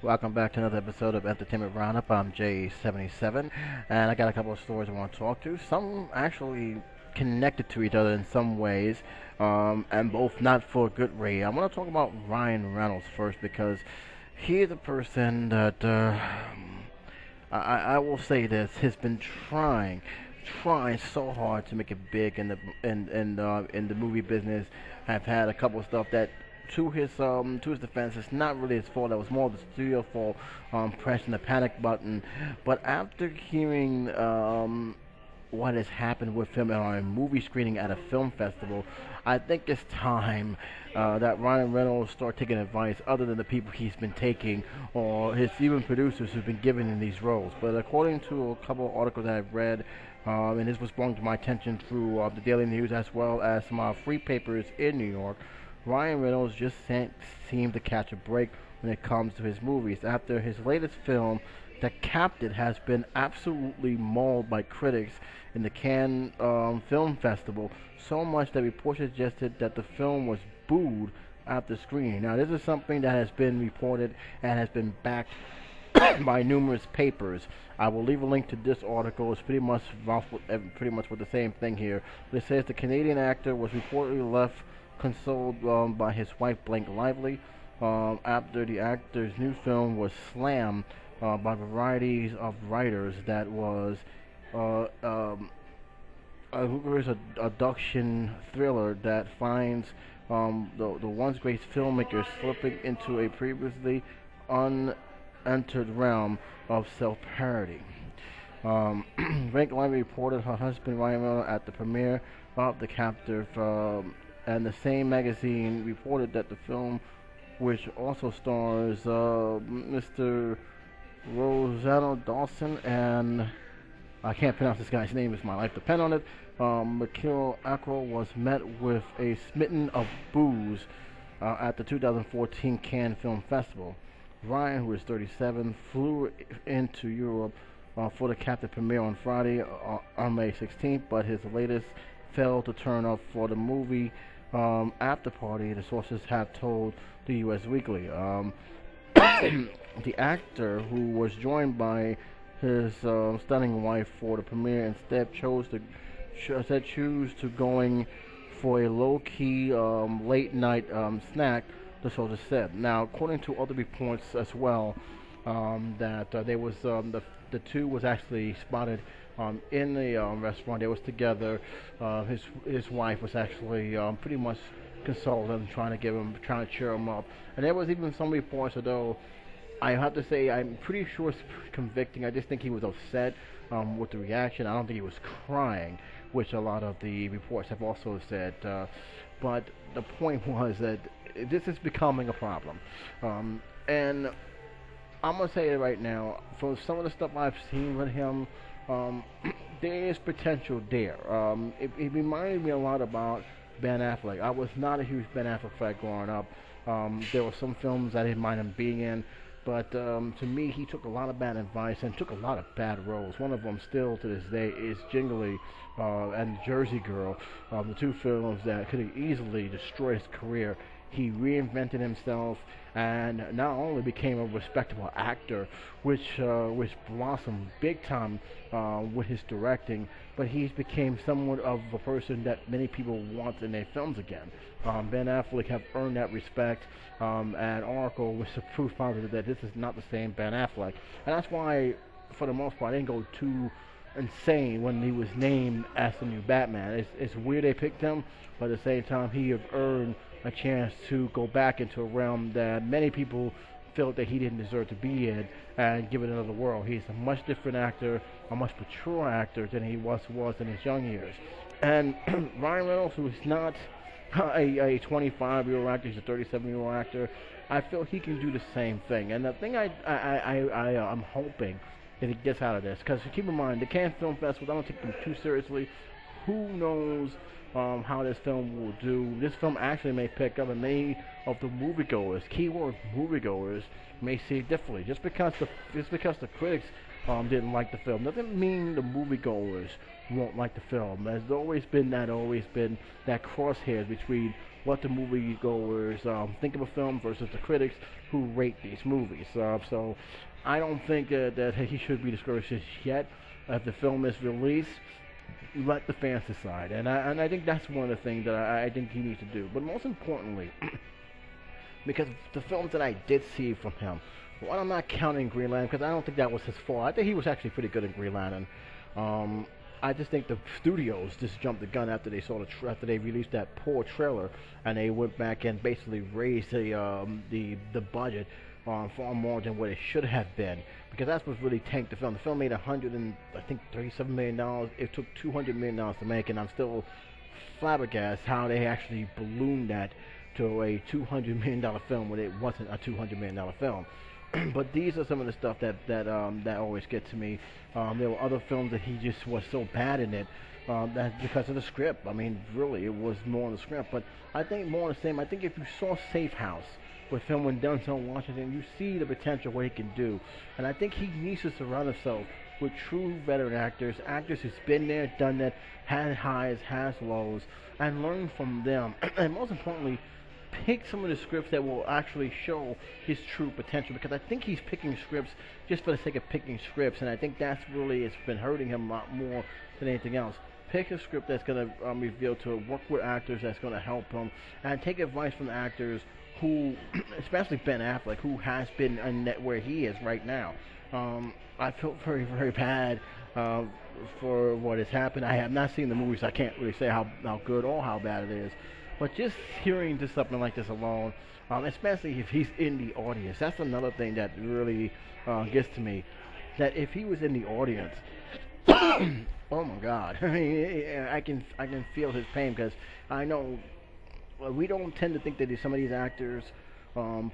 Welcome back to another episode of Entertainment Roundup. I'm J77, and I got a couple of stories I want to talk to. Some actually connected to each other in some ways, and both not for a good reason. I want to talk about Ryan Reynolds first because he's a person that I will say this has been trying so hard to make it big in the movie business. I've had a couple of stuff that to his defense, it's not really his fault. That was more the studio fault, pressing the panic button. But after hearing what has happened with him on a movie screening at a film festival, I think it's time that Ryan Reynolds start taking advice other than the people he's been taking or his even producers who've been given in these roles. But according to a couple of articles that I've read, and this was brought to my attention through the Daily News as well as some free papers in New York, Ryan Reynolds just can't seem to catch a break when it comes to his movies. After his latest film, The Captain, has been absolutely mauled by critics in the Cannes Film Festival, so much that reports suggested that the film was booed after screening. Now, this is something that has been reported and has been backed by numerous papers. I will leave a link to this article. It's pretty much with the same thing here. But it says the Canadian actor was reportedly left consoled by his wife Blake Lively after the actor's new film was slammed by varieties of writers. That was there's a abduction thriller that finds the once great filmmaker slipping into a previously unentered realm of self-parody. Blake Lively reported her husband Ryan Reynolds at the premiere of The Captive, and the same magazine reported that the film, which also stars Mr. Rosanna Dawson and I can't pronounce this guy's name, it's my life depend on it, Macaulay Culkin, was met with a smitten of boos at the 2014 Cannes Film Festival. Ryan, who is 37, flew into Europe for the Captain premiere on Friday on May 16th, but his latest failed to turn up for the movie after party, the sources have told the U.S. Weekly. The actor, who was joined by his stunning wife for the premiere, instead chose to going for a low-key late-night snack, the sources said. Now, according to other reports as well, that there was the two was actually spotted in the restaurant. They was together. His wife was actually pretty much consoling him, trying to cheer him up. And there was even some reports, although I have to say I'm pretty sure it's convicting. I just think he was upset with the reaction. I don't think he was crying, which a lot of the reports have also said. But the point was that this is becoming a problem, and I'm gonna say it right now. For some of the stuff I've seen with him, there is potential there. It reminded me a lot about Ben Affleck. I was not a huge Ben Affleck fan growing up. There were some films I didn't mind him being in, but to me, he took a lot of bad advice and took a lot of bad roles. One of them, still to this day, is Jingly and Jersey Girl, the two films that could have easily destroyed his career. He reinvented himself and not only became a respectable actor, which blossomed big time with his directing, but he's became somewhat of a person that many people want in their films again. Ben Affleck have earned that respect, and Oracle was proof positive that this is not the same Ben Affleck, and that's why, for the most part, I didn't go too insane when he was named as the new Batman. It's weird they picked him, but at the same time, he have earned a chance to go back into a realm that many people felt that he didn't deserve to be in and give it another world. He's a much different actor, a much mature actor than he was in his young years. And Ryan Reynolds, who is not a 25-year-old actor, he's a 37-year-old actor, I feel he can do the same thing. And the thing I'm hoping that he gets out of this, because keep in mind, the Cannes Film Festival, I don't take them too seriously. Who knows how this film will do? This film actually may pick up, and many of the moviegoers, keyword moviegoers, may see it differently. Just because the critics didn't like the film doesn't mean the moviegoers won't like the film. There's always been that crosshairs between what the moviegoers think of a film versus the critics who rate these movies. So I don't think that he should be discouraged just yet. If the film is released, let the fans decide, and I think that's one of the things that I think he needs to do. But most importantly, because the films that I did see from him, well, I'm not counting Green Lantern because I don't think that was his fault. I think he was actually pretty good in Green Lantern. I just think the studios just jumped the gun after they saw after they released that poor trailer, and they went back and basically raised the budget far more than what it should have been, because that's what really tanked the film. The film made $137 million. It took $200 million to make, and I'm still flabbergasted how they actually ballooned that to a $200 million film when it wasn't a $200 million film. But these are some of the stuff that always gets to me. There were other films that he just was so bad in it, that because of the script. I mean, really, it was more on the script. But I think more of the same. I think if you saw Safe House with him with Denzel Washington, you see the potential what he can do. And I think he needs to surround himself with true veteran actors who's been there, done that, had highs, has lows, and learn from them. And most importantly, pick some of the scripts that will actually show his true potential, because I think he's picking scripts just for the sake of picking scripts, and I think that's really, it's been hurting him a lot more than anything else. Pick a script that's going to reveal to work with actors that's going to help him, and take advice from the actors who, especially Ben Affleck, who has been in where he is right now. I feel very, very bad for what has happened. I have not seen the movies, so I can't really say how good or how bad it is. But just hearing just something like this alone, especially if he's in the audience, that's another thing that really gets to me. That if he was in the audience, oh my God, I mean, I can feel his pain, because I know we don't tend to think that some of these actors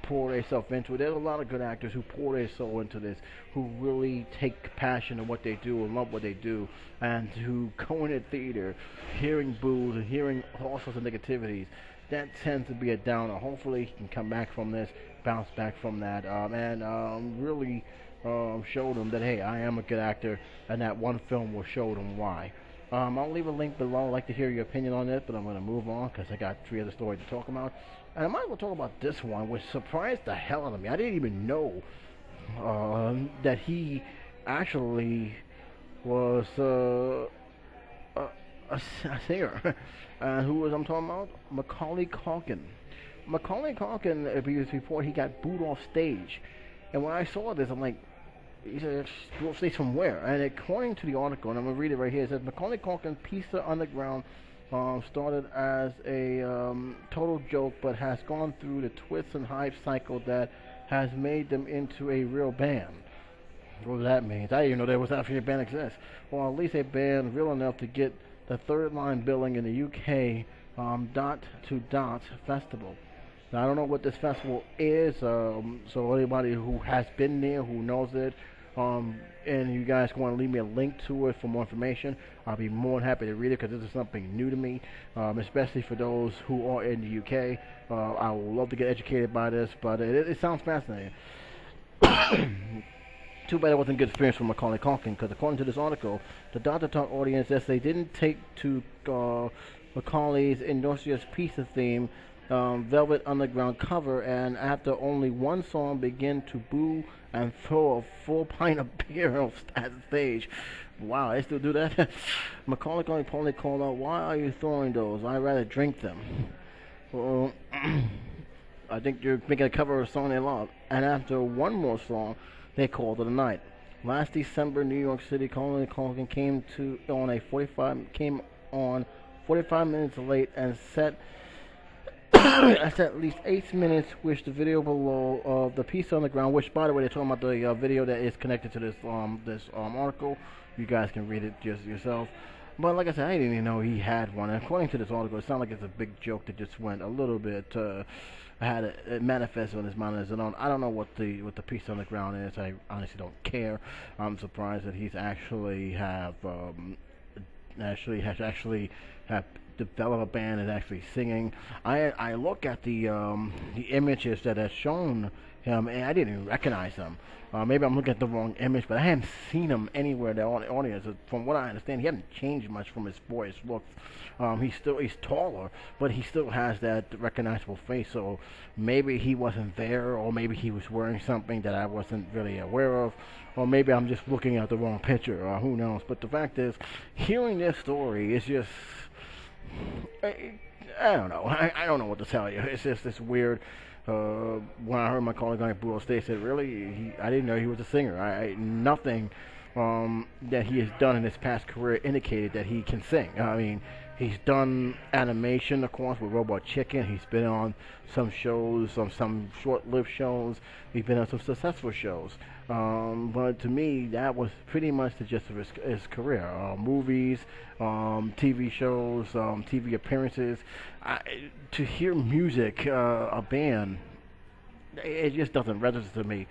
pour themselves into it. There's a lot of good actors who pour their soul into this, who really take passion in what they do and love what they do, and who go in the theater hearing boos and hearing all sorts of negativities. That tends to be a downer. Hopefully he can come back from this, bounce back from that, and really show them that, hey, I am a good actor, and that one film will show them why. I'll leave a link below. I'd like to hear your opinion on this, but I'm going to move on because I got 3 other stories to talk about. And I might as well talk about this one, which surprised the hell out of me. I didn't even know that he actually was a singer. Who was I'm talking about? Macaulay Culkin. Macaulay Culkin, before he got booed off stage. And when I saw this, I'm like, he said, "Booed off stage from where?" And according to the article, and I'm going to read it right here, it says, Macaulay Culkin, Pizza Underground, started as a total joke, but has gone through the twists and hype cycle that has made them into a real band. What that means? I didn't even know there was actually a band exist. Or at least a band real enough to get the third line billing in the UK Dot to Dot Festival. Now, I don't know what this festival is, so anybody who has been there, who knows it, and you guys want to leave me a link to it for more information, I'll be more than happy to read it, because this is something new to me, especially for those who are in the UK. I would love to get educated by this, but it sounds fascinating. Too bad it wasn't a good experience for Macaulay Culkin, because according to this article, the Dr. Talk audience says they didn't take to Macaulay's industrious pizza theme Velvet Underground cover, and after only one song began to boo and throw a full pint of beer at the stage. Wow, they still do that? Macaulay Culkin called out, "Why are you throwing those? I'd rather drink them." Well, I think you're making a cover of a song they love. And after one more song, they called it a night. Last December, New York City, Macaulay Culkin came on 45 minutes late and set that's at least 8 minutes, which the video below of the Pizza on the Ground, which, by the way, they're talking about the video that is connected to this article. You guys can read it just yourself. But like I said, I didn't even know he had one. And according to this article, it sounds like it's a big joke that just went a little bit, it manifested on his mind as his own. I don't know what the Pizza on the Ground is. I honestly don't care. I'm surprised that he's actually have develop a band and actually singing. I look at the images that are shown him, and I didn't even recognize him. Maybe I'm looking at the wrong image, but I haven't seen him anywhere in the audience. From what I understand, he hasn't changed much from his boyish looks. He's taller, but he still has that recognizable face. So maybe he wasn't there, or maybe he was wearing something that I wasn't really aware of, or maybe I'm just looking at the wrong picture. Who knows? But the fact is, hearing this story is just I don't know. I don't know what to tell you. It's just this weird. When I heard Macaulay Culkin Blue State, said, "Really? I didn't know he was a singer. Nothing that he has done in his past career indicated that he can sing. I mean, he's done animation, of course, with Robot Chicken. He's been on some shows, some short-lived shows. He's been on some successful shows. But to me, that was pretty much the gist of his career. Movies, TV shows, TV appearances. To hear music, a band, it just doesn't register to me.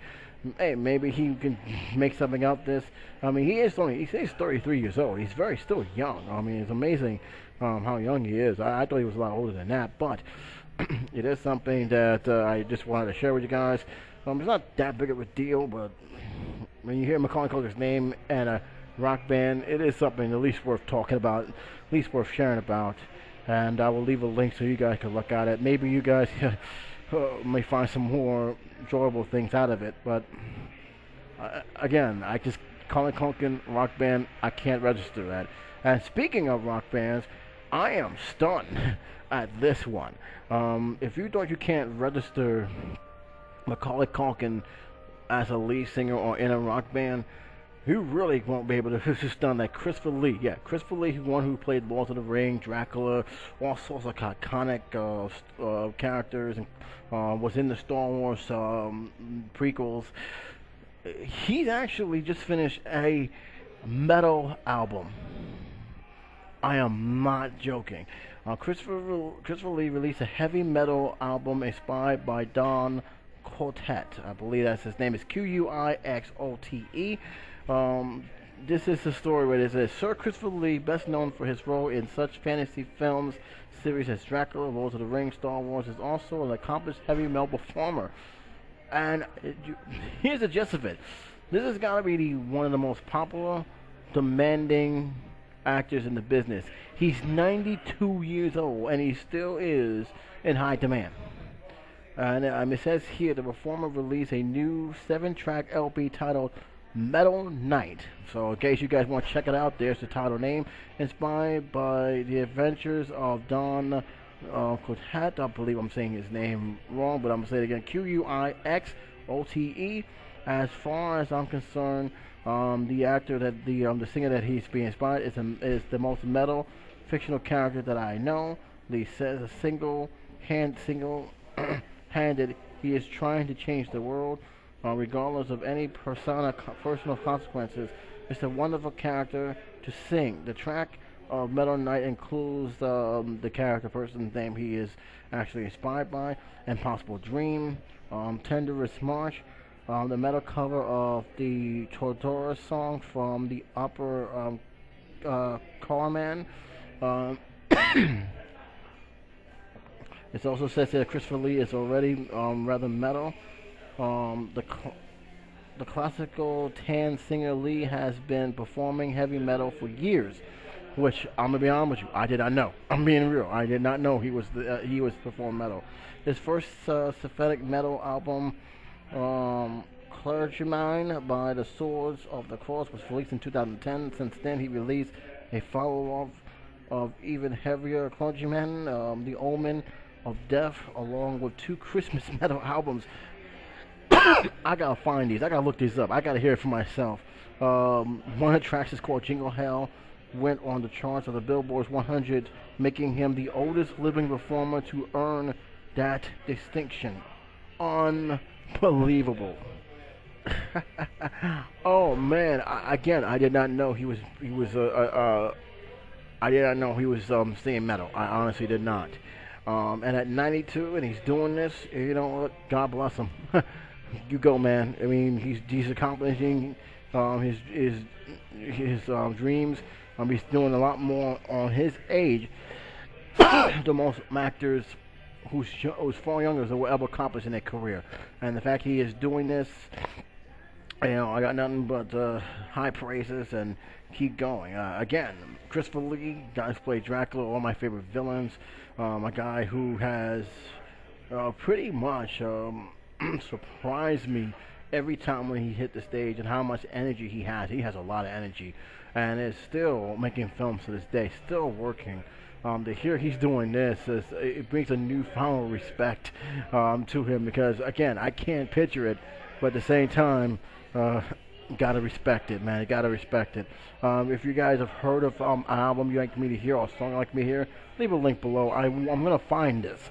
Hey, maybe he can make something out of this. I mean, he's 33 years old. He's still young. I mean, it's amazing how young he is. I thought he was a lot older than that, but it is something that I just wanted to share with you guys. It's not that big of a deal, but when you hear Macaulay Culkin's name and a rock band, it is something at least worth talking about, at least worth sharing about. And I will leave a link so you guys can look at it. Maybe you guys may find some more enjoyable things out of it. But again, Macaulay Culkin rock band, I can't register that. And speaking of rock bands, I am stunned at this one. If you thought you can't register Macaulay Culkin as a lead singer or in a rock band, you really won't be able to. This is done like Christopher Lee. Yeah, Christopher Lee, one who played Lord of the Rings, Dracula, all sorts of iconic characters, and was in the Star Wars prequels. He's actually just finished a metal album. I am not joking. Christopher Lee released a heavy metal album inspired by Don Quartet. I believe that's his name. Is Quixote. This is the story where it says Sir Christopher Lee, best known for his role in such fantasy films series as Dracula, Lord of the Rings, Star Wars, is also an accomplished heavy metal performer. And here's the gist of it. This has got to be one of the most popular, demanding actors in the business. He's 92 years old, and he still is in high demand. And it says here the performer released a new 7-track LP titled Metal Night. So in case you guys want to check it out, there's the title name. Inspired by the adventures of Don Quartet. I believe I'm saying his name wrong, but I'm going to say it again. Quixote. As far as I'm concerned, the actor that the singer that he's being inspired is the most metal fictional character that I know. Lee says handed, he is trying to change the world, regardless of any personal consequences. It's a wonderful character to sing. The track of Metal Night includes the character person's name he is actually inspired by, Impossible Dream, Tenderest March, the metal cover of the Tortoise song from the opera Carmen. It also says that Christopher Lee is already rather metal. The classical tan singer Lee has been performing heavy metal for years, which I'm gonna be honest with you, I did not know. I'm being real. I did not know he was performing metal. His first symphonic metal album, Clergyman by the Swords of the Cross, was released in 2010. Since then, he released a follow-up of even heavier Clergyman, The Omen of Death, along with 2 Christmas metal albums. I gotta find these. I gotta look these up. I gotta hear it for myself. One of the tracks is called Jingle Hell. Went on the charts of the Billboard 100, making him the oldest living performer to earn that distinction. Unbelievable. Oh man! I did not know he was I did not know he was singing metal. I honestly did not. And at 92, and he's doing this. You know what? God bless him. You go, man. I mean, he's accomplishing his dreams. He's doing a lot more on his age. the most actors who's far younger than will ever accomplish in their career. And the fact he is doing this, I got nothing but high praises and keep going. Again, Christopher Lee, guys play Dracula, all my favorite villains. A guy who has pretty much surprised me every time when he hit the stage and how much energy he has. He has a lot of energy and is still making films to this day, still working. To hear he's doing this, it brings a newfound respect to him because, again, I can't picture it, but at the same time, gotta respect it, man. You gotta respect it. If you guys have heard of an album you like me to hear or a song you like me to hear, leave a link below. I'm gonna find this.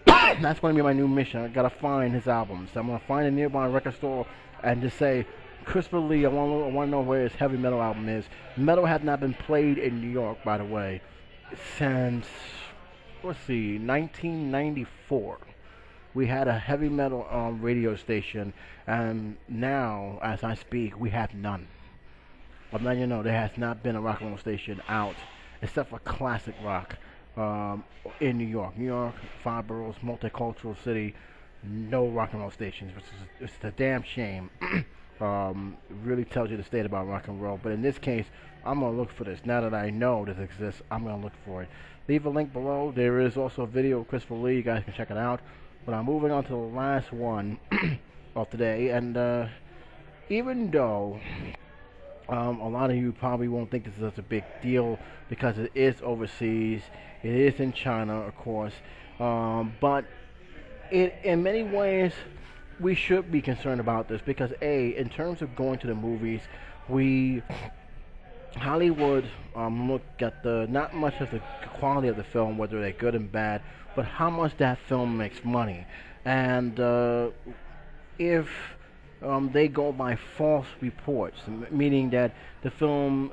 That's gonna be my new mission. I gotta find his albums. I'm gonna find a nearby record store and just say, Christopher Lee, I want to know where his heavy metal album is. Metal has not been played in New York, by the way, since, let's see, 1994. We had a heavy metal radio station, and now, as I speak, we have none. I'm letting you know, there has not been a rock and roll station out, except for classic rock, in New York. New York, 5 boroughs, multicultural city, no rock and roll stations, which is it's a damn shame. Really tells you the state about rock and roll. But in this case, I'm going to look for this. Now that I know this exists, I'm going to look for it. Leave a link below. There is also a video of Christopher Lee. You guys can check it out. But I'm moving on to the last one of today. And even though a lot of you probably won't think this is such a big deal because it is overseas, it is in China, of course. But in many ways, we should be concerned about this because, in terms of going to the movies, Hollywood look at not much of the quality of the film, whether they're good and bad, but how much that film makes money. And if they go by false reports, meaning that the film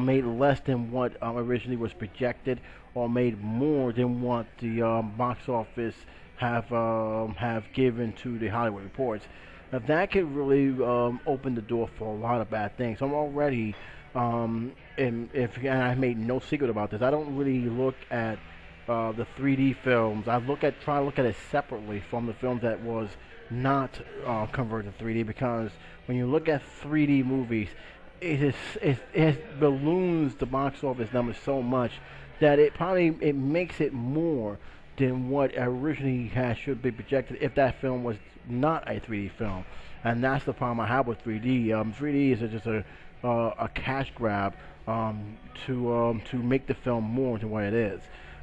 made less than what originally was projected, or made more than what the box office have given to the Hollywood reports. Now that could really open the door for a lot of bad things. I'm already, and I made no secret about this, I don't really look at the 3D films. I try to look at it separately from the films that was not converted to 3D, because when you look at 3D movies, it balloons the box office numbers so much that it makes it more than what originally should be projected if that film was not a 3D film. And that's the problem I have with 3D. 3D is just a cash grab to make the film more than what it is.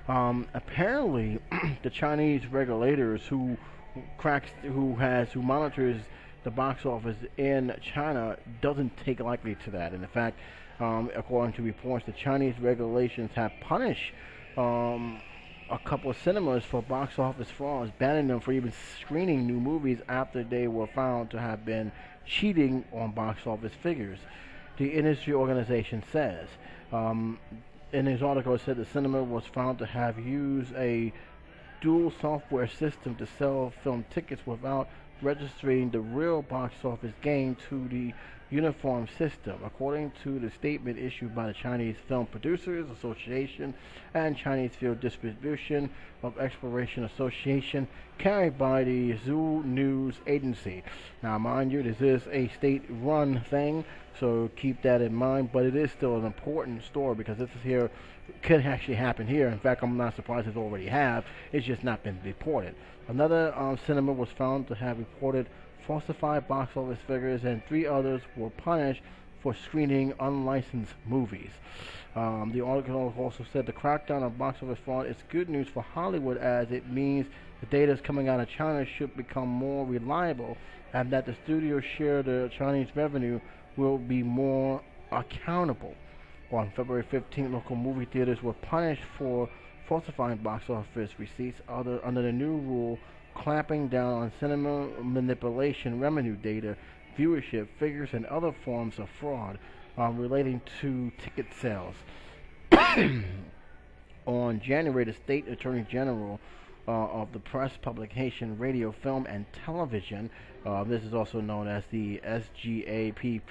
Apparently, the Chinese regulators who monitors the box office in China doesn't take lightly to that. And in fact, according to reports, the Chinese regulations have punished a couple of cinemas for box office frauds, banning them for even screening new movies after they were found to have been cheating on box office figures. The industry organization says. In his article, it said the cinema was found to have used a dual software system to sell film tickets without registering the real box office gain to the uniform system, according to the statement issued by the Chinese Film Producers Association and Chinese Film Distribution of Exploration Association, carried by the Zhu News Agency. Now, mind you, this is a state-run thing, so keep that in mind, but it is still an important story because this is here could actually happen here. In fact, I'm not surprised it already have. It's just not been reported. Another cinema was found to have reported falsified box office figures, and 3 others were punished for screening unlicensed movies. The article also said the crackdown on box office fraud is good news for Hollywood, as it means the data coming out of China should become more reliable, and that the studios share the Chinese revenue will be more accountable. On February 15th, local movie theaters were punished for falsifying box office receipts under the new rule, clamping down on cinema manipulation, revenue data, viewership figures, and other forms of fraud relating to ticket sales. On January, the State Attorney General of the press, publication, radio, film, and television, this is also known as the SGAPPRFT,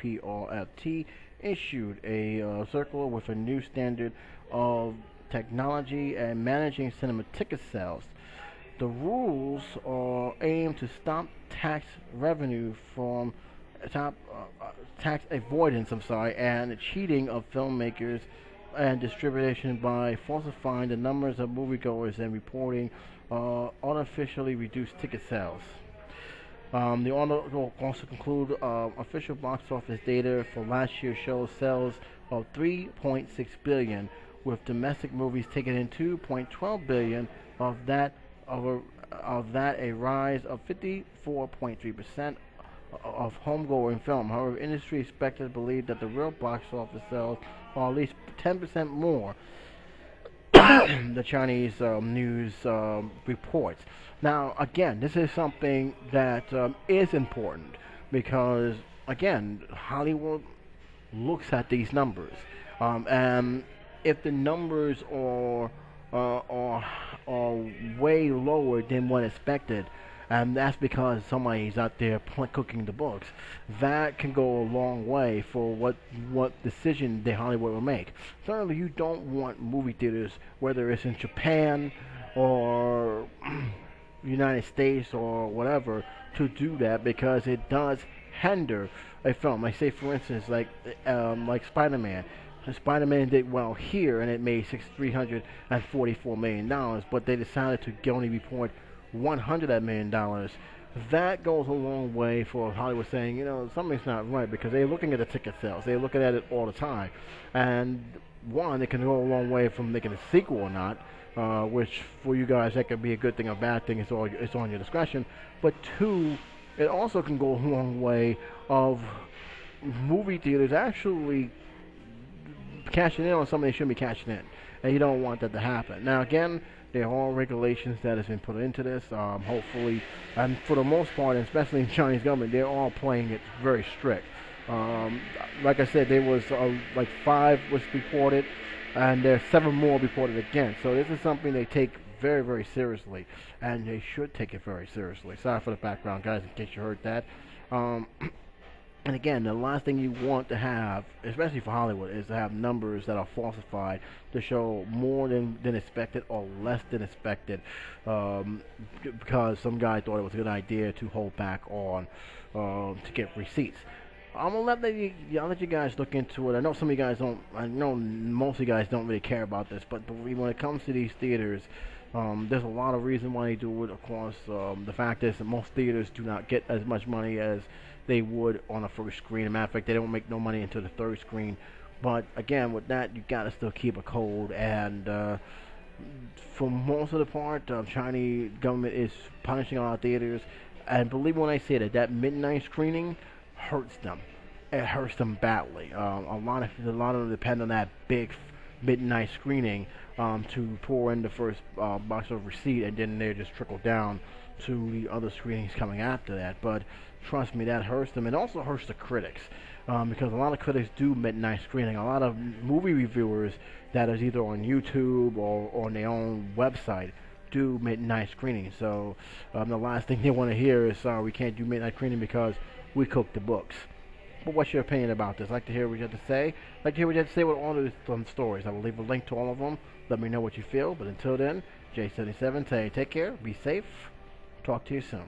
issued a circular with a new standard of technology, and managing cinema ticket sales. The rules are aimed to stop tax revenue from top tax avoidance. I'm sorry, and cheating of filmmakers and distribution by falsifying the numbers of moviegoers and reporting artificially reduced ticket sales. The order will also conclude official box office data for last year's show sales of 3.6 billion, with domestic movies taking in 2.12 billion. Of that, a rise of 54.3% of homegoing film. However, industry expected to believe that the real box office sales are at least 10% more. The Chinese news reports. Now, again, this is something that is important because, again, Hollywood looks at these numbers, and if the numbers are way lower than what expected, and that's because somebody's out there cooking the books. That can go a long way for what decision the Hollywood will make. Certainly, you don't want movie theaters, whether it's in Japan or United States or whatever, to do that because it does hinder a film. Like say, for instance, like Spider-Man. Spider-Man did well here, and it made $344 million, but they decided to only report $100 million. That goes a long way for Hollywood saying, something's not right because they're looking at the ticket sales. They're looking at it all the time. And one, it can go a long way from making a sequel or not, which for you guys, that could be a good thing or bad thing. It's on your discretion. But two, it also can go a long way of movie theaters actually cashing in on something they shouldn't be cashing in. And you don't want that to happen. Now, again, there are regulations that has been put into this. Hopefully, and for the most part, especially in Chinese government, they're all playing it very strict. Like I said, there was like 5 was reported, and there's 7 more reported again. So this is something they take very, very seriously, and they should take it very seriously. Sorry for the background, guys, in case you heard that. And again, the last thing you want to have, especially for Hollywood, is to have numbers that are falsified to show more than expected or less than expected, because some guy thought it was a good idea to hold back on to get receipts. I'm gonna I'll let you guys look into it. I know some of you guys don't. I know most of you guys don't really care about this, but when it comes to these theaters, there's a lot of reason why they do it. Of course, the fact is that most theaters do not get as much money as they would on a first screen. As a matter of fact, they don't make no money until the third screen. But again, with that, you gotta still keep a code. And for most of the part, Chinese government is punishing a lot of theaters. And believe me when I say that midnight screening hurts them. It hurts them badly. A lot of them depend on that big midnight screening to pour in the first box of receipt, and then they just trickle down to the other screenings coming after that. But trust me, that hurts them. It also hurts the critics, because a lot of critics do midnight screening. A lot of movie reviewers that is either on YouTube or on their own website do midnight screening. So the last thing they want to hear is, we can't do midnight screening because we cook the books. But what's your opinion about this? I'd like to hear what you have to say. I'd like to hear what you have to say with all of these stories. I will leave a link to all of them. Let me know what you feel. But until then, J77 saying take care, be safe, talk to you soon.